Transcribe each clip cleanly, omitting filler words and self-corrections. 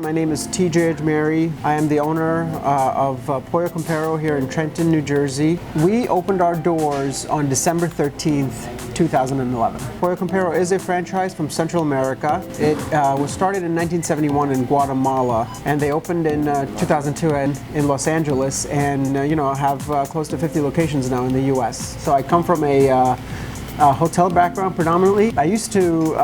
My name is TJ Ajmeri. I am the owner of Pollo Campero here in Trenton, New Jersey. We opened our doors on December 13th, 2011. Pollo Campero is a franchise from Central America. It was started in 1971 in Guatemala, and they opened in 2002 in Los Angeles, and have close to 50 locations now in the U.S. So I come from a hotel background predominantly. I used to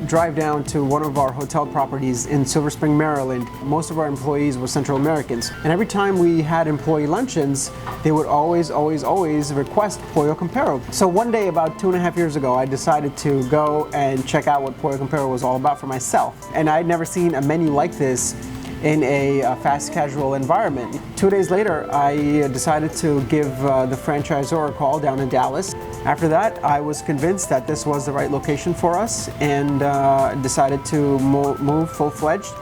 drive down to one of our hotel properties in Silver Spring, Maryland. Most of our employees were Central Americans. And every time we had employee luncheons, they would always request Pollo Campero. So one day about 2.5 years ago, I decided to go and check out what Pollo Campero was all about for myself. And I'd never seen a menu like this in a fast casual environment. 2 days later, I decided to give the franchisor a call down in Dallas. After that, I was convinced that this was the right location for us and decided to move full-fledged.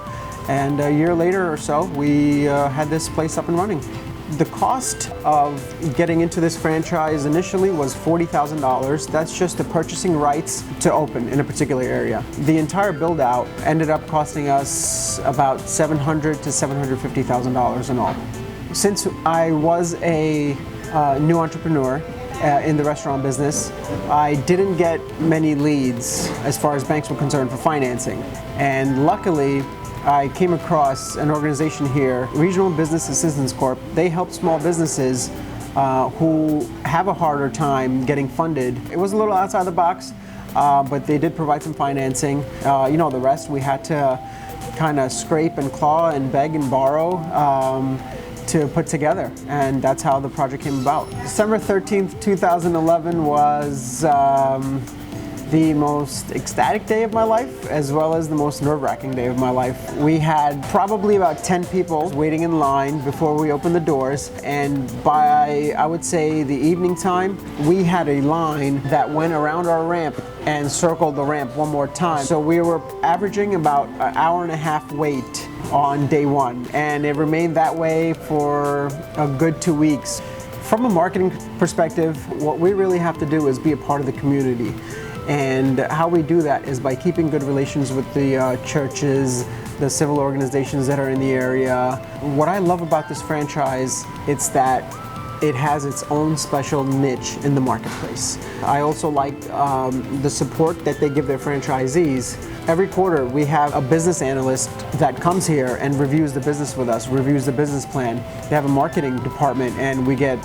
And a year later or so, we had this place up and running. The cost of getting into this franchise initially was $40,000. That's just the purchasing rights to open in a particular area. The entire build out ended up costing us about $700,000 to $750,000 in all. Since I was a new entrepreneur in the restaurant business, I didn't get many leads as far as banks were concerned for financing. And luckily, I came across an organization here, Regional Business Assistance Corp. They help small businesses who have a harder time getting funded. It was a little outside the box, but they did provide some financing. The rest we had to kind of scrape and claw and beg and borrow to put together, and that's how the project came about. December 13th, 2011 was the most ecstatic day of my life, as well as the most nerve-wracking day of my life. We had probably about 10 people waiting in line before we opened the doors, and by, I would say, the evening time, we had a line that went around our ramp and circled the ramp one more time. So we were averaging about an hour and a half wait on day one, and it remained that way for a good 2 weeks. From a marketing perspective, what we really have to do is be a part of the community. And how we do that is by keeping good relations with the churches, the civil organizations that are in the area. What I love about this franchise, it's that it has its own special niche in the marketplace. I also like the support that they give their franchisees. Every quarter we have a business analyst that comes here and reviews the business with us, reviews the business plan. They have a marketing department, and we get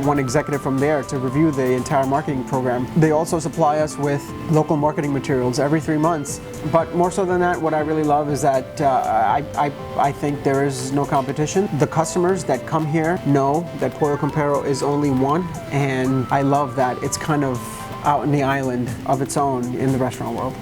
one executive from there to review the entire marketing program. They also supply us with local marketing materials every 3 months. But more so than that, what I really love is that I think there is no competition. The customers that come here know that Pollo Campero is only one, and I love that it's kind of out in the island of its own in the restaurant world.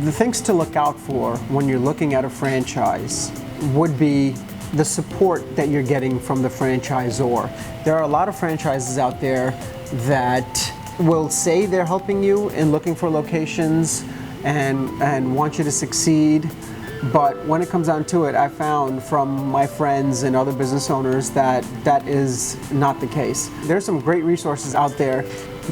The things to look out for when you're looking at a franchise would be the support that you're getting from the franchisor. There are a lot of franchises out there that will say they're helping you in looking for locations and want you to succeed. But when it comes down to it, I found from my friends and other business owners that that is not the case. There's some great resources out there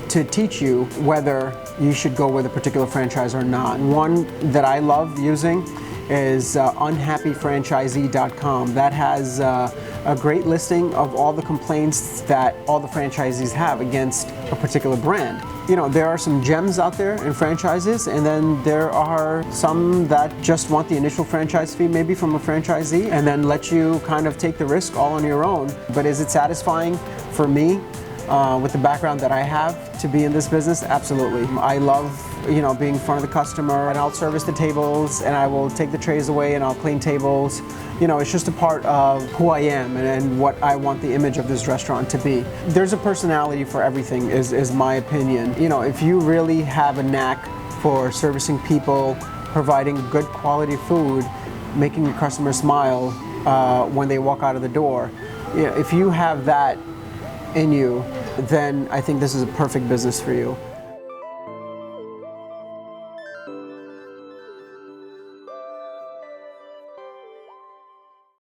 to teach you whether you should go with a particular franchise or not. One that I love using is unhappyfranchisee.com. That has a great listing of all the complaints that all the franchisees have against a particular brand. There are some gems out there in franchises, and then there are some that just want the initial franchise fee maybe from a franchisee and then let you kind of take the risk all on your own. But is it satisfying for me? With the background that I have to be in this business, absolutely. I love, being in front of the customer, and I'll service the tables, and I will take the trays away, and I'll clean tables. It's just a part of who I am and what I want the image of this restaurant to be. There's a personality for everything, is my opinion. If you really have a knack for servicing people, providing good quality food, making your customer smile when they walk out of the door, if you have that in you, then I think this is a perfect business for you.